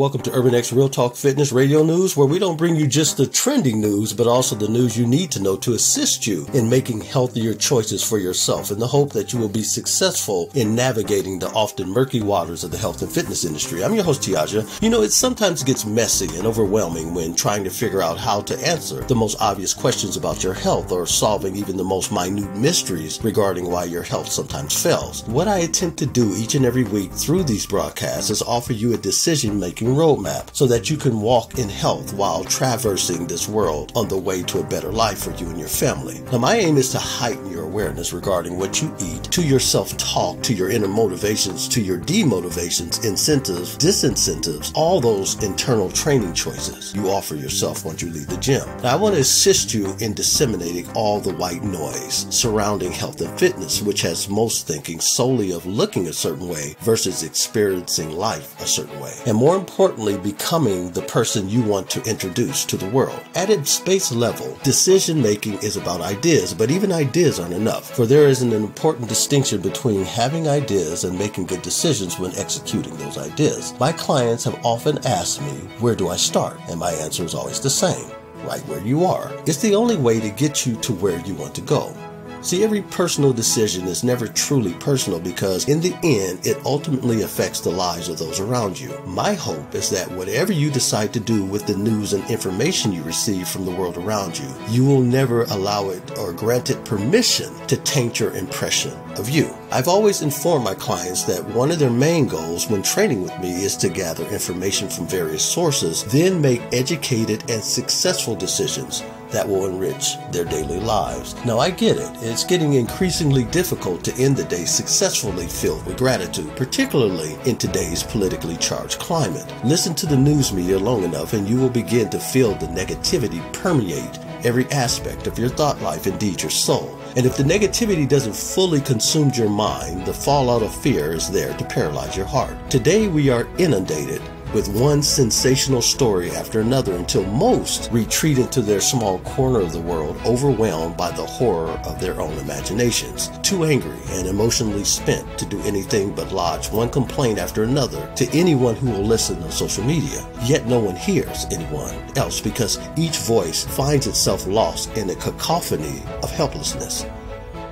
Welcome to Urban X Real Talk Fitness Radio News, where we don't bring you just the trending news, but also the news you need to know to assist you in making healthier choices for yourself in the hope that you will be successful in navigating the often murky waters of the health and fitness industry. I'm your host, Tiaja. You know, it sometimes gets messy and overwhelming when trying to figure out how to answer the most obvious questions about your health or solving even the most minute mysteries regarding why your health sometimes fails. What I attempt to do each and every week through these broadcasts is offer you a decision-making roadmap so that you can walk in health while traversing this world on the way to a better life for you and your family. Now, my aim is to heighten your awareness regarding what you eat, to your self-talk, to your inner motivations, to your demotivations, incentives, disincentives, all those internal training choices you offer yourself once you leave the gym. Now, I want to assist you in disseminating all the white noise surrounding health and fitness, which has most thinking solely of looking a certain way versus experiencing life a certain way. And more importantly, becoming the person you want to introduce to the world. At its base level, decision making is about ideas, but even ideas aren't enough, for there is an important distinction between having ideas and making good decisions when executing those ideas. My clients have often asked me, where do I start? And my answer is always the same, right where you are. It's the only way to get you to where you want to go. See, every personal decision is never truly personal because in the end, it ultimately affects the lives of those around you. My hope is that whatever you decide to do with the news and information you receive from the world around you, you will never allow it or grant it permission to taint your impression of you. I've always informed my clients that one of their main goals when training with me is to gather information from various sources, then make educated and successful decisions that will enrich their daily lives. Now, I get it. It's getting increasingly difficult to end the day successfully filled with gratitude, particularly in today's politically charged climate. Listen to the news media long enough and you will begin to feel the negativity permeate every aspect of your thought life, indeed your soul. And if the negativity doesn't fully consume your mind, the fallout of fear is there to paralyze your heart. Today we are inundated with one sensational story after another until most retreat into their small corner of the world, overwhelmed by the horror of their own imaginations, too angry and emotionally spent to do anything but lodge one complaint after another to anyone who will listen on social media. Yet no one hears anyone else because each voice finds itself lost in a cacophony of helplessness.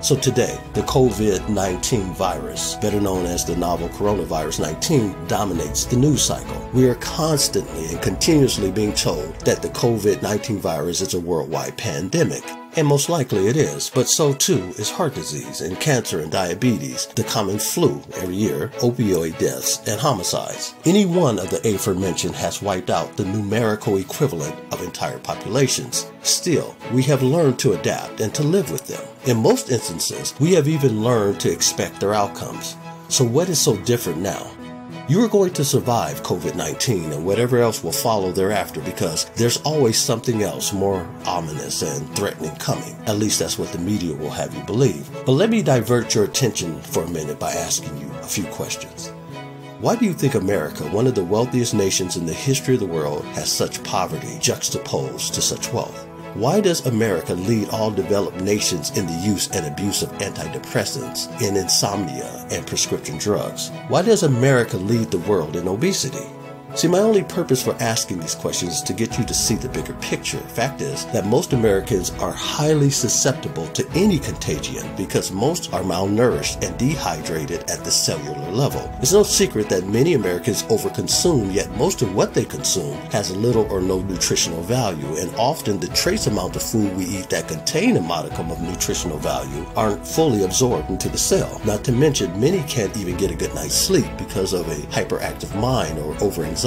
So today, the COVID-19 virus, better known as the novel coronavirus 19, dominates the news cycle. We are constantly and continuously being told that the COVID-19 virus is a worldwide pandemic. And most likely it is, but so too is heart disease and cancer and diabetes, the common flu every year, opioid deaths, and homicides. Any one of the aforementioned has wiped out the numerical equivalent of entire populations. Still, we have learned to adapt and to live with them. In most instances, we have even learned to expect their outcomes. So what is so different now? You are going to survive COVID-19 and whatever else will follow thereafter because there's always something else more ominous and threatening coming. At least that's what the media will have you believe. But let me divert your attention for a minute by asking you a few questions. Why do you think America, one of the wealthiest nations in the history of the world, has such poverty juxtaposed to such wealth? Why does America lead all developed nations in the use and abuse of antidepressants, in insomnia, and prescription drugs? Why does America lead the world in obesity? See, my only purpose for asking these questions is to get you to see the bigger picture. Fact is that most Americans are highly susceptible to any contagion because most are malnourished and dehydrated at the cellular level. It's no secret that many Americans overconsume, yet most of what they consume has little or no nutritional value, and often the trace amount of food we eat that contain a modicum of nutritional value aren't fully absorbed into the cell. Not to mention, many can't even get a good night's sleep because of a hyperactive mind or over-anxiety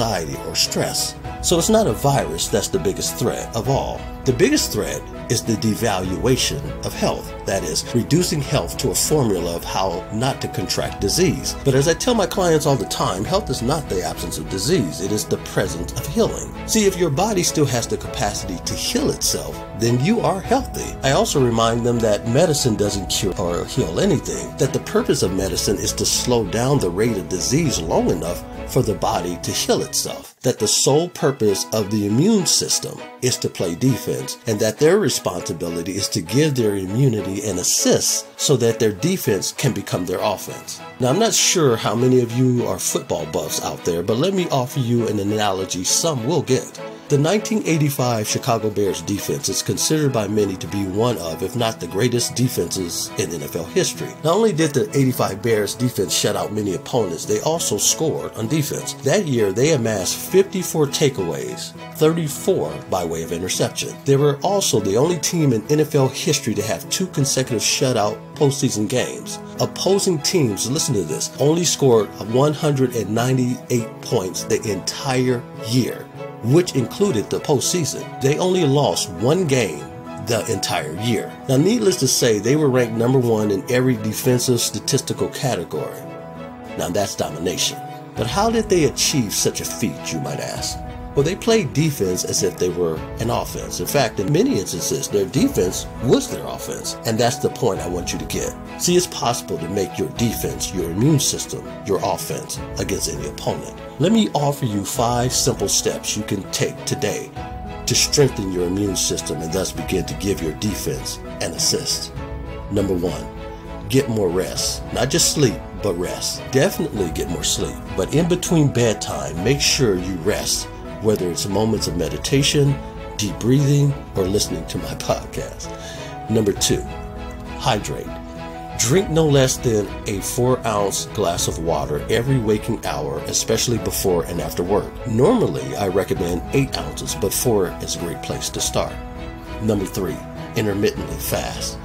or stress. So it's not a virus that's the biggest threat of all. The biggest threat is the devaluation of health. That is, reducing health to a formula of how not to contract disease. But as I tell my clients all the time, health is not the absence of disease, it is the presence of healing. See, if your body still has the capacity to heal itself, then you are healthy. I also remind them that medicine doesn't cure or heal anything, that the purpose of medicine is to slow down the rate of disease long enough for the body to heal itself, that the sole purpose of the immune system is to play defense, and that their responsibility is to give their immunity an assist so that their defense can become their offense. Now, I'm not sure how many of you are football buffs out there, but let me offer you an analogy some will get. The 1985 Chicago Bears defense is considered by many to be one of, if not the greatest defenses in NFL history. Not only did the 85 Bears defense shut out many opponents, they also scored on defense. That year, they amassed 54 takeaways, 34 by way of interception. They were also the only team in NFL history to have 2 consecutive shutout postseason games. Opposing teams, listen to this, only scored 198 points the entire year, which included the postseason. They only lost 1 game the entire year. Now, needless to say, they were ranked number 1 in every defensive statistical category. Now, that's domination. But how did they achieve such a feat, you might ask? Well, they played defense as if they were an offense. In fact, in many instances, their defense was their offense. And that's the point I want you to get. See, it's possible to make your defense, your immune system, your offense against any opponent. Let me offer you 5 simple steps you can take today to strengthen your immune system and thus begin to give your defense an assist. Number 1, get more rest. Not just sleep, but rest. Definitely get more sleep. But in between bedtime, make sure you rest, whether it's moments of meditation, deep breathing, or listening to my podcast. Number 2, hydrate. Drink no less than a 4-ounce glass of water every waking hour, especially before and after work. Normally, I recommend 8 ounces, but 4 is a great place to start. Number 3, intermittently fast.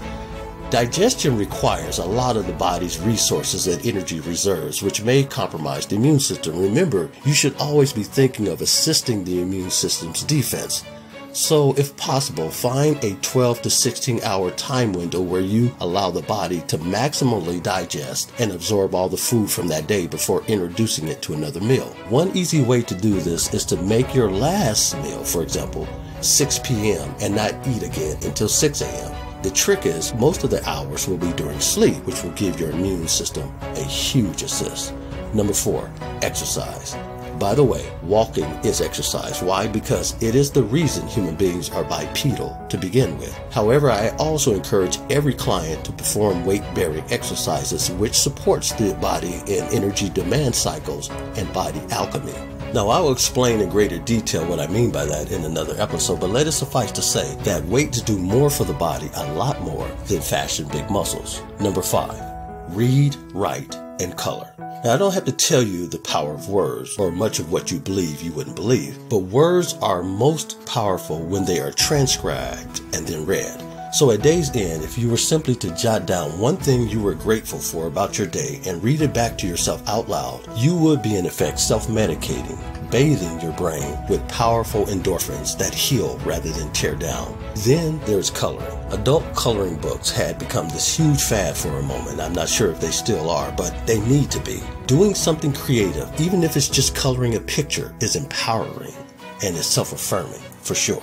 Digestion requires a lot of the body's resources and energy reserves, which may compromise the immune system. Remember, you should always be thinking of assisting the immune system's defense. So, if possible, find a 12 to 16 hour time window where you allow the body to maximally digest and absorb all the food from that day before introducing it to another meal. One easy way to do this is to make your last meal, for example, 6 p.m. and not eat again until 6 a.m. The trick is most of the hours will be during sleep, which will give your immune system a huge assist. Number 4, exercise. By the way, walking is exercise. Why? Because it is the reason human beings are bipedal to begin with. However, I also encourage every client to perform weight-bearing exercises, which supports the body in energy demand cycles and body alchemy. Now, I will explain in greater detail what I mean by that in another episode, but let it suffice to say that weights do more for the body, a lot more, than fashion big muscles. Number 5, read, write, and color. Now, I don't have to tell you the power of words, or much of what you believe you wouldn't believe, but words are most powerful when they are transcribed and then read. So at day's end, if you were simply to jot down one thing you were grateful for about your day and read it back to yourself out loud, you would be in effect self-medicating, bathing your brain with powerful endorphins that heal rather than tear down. Then there's coloring. Adult coloring books had become this huge fad for a moment. I'm not sure if they still are, but they need to be. Doing something creative, even if it's just coloring a picture, is empowering and is self-affirming for sure.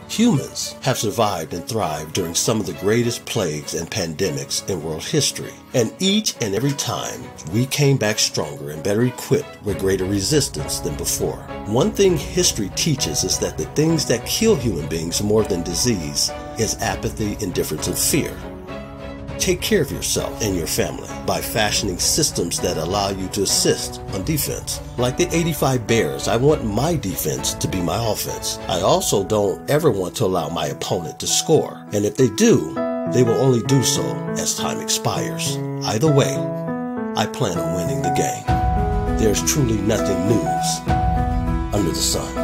Humans have survived and thrived during some of the greatest plagues and pandemics in world history. And each and every time, we came back stronger and better equipped with greater resistance than before. One thing history teaches is that the things that kill human beings more than disease is apathy, indifference, and fear. Take care of yourself and your family by fashioning systems that allow you to assist on defense. Like the 85 Bears, I want my defense to be my offense. I also don't ever want to allow my opponent to score. And if they do, they will only do so as time expires. Either way, I plan on winning the game. There's truly nothing new under the sun.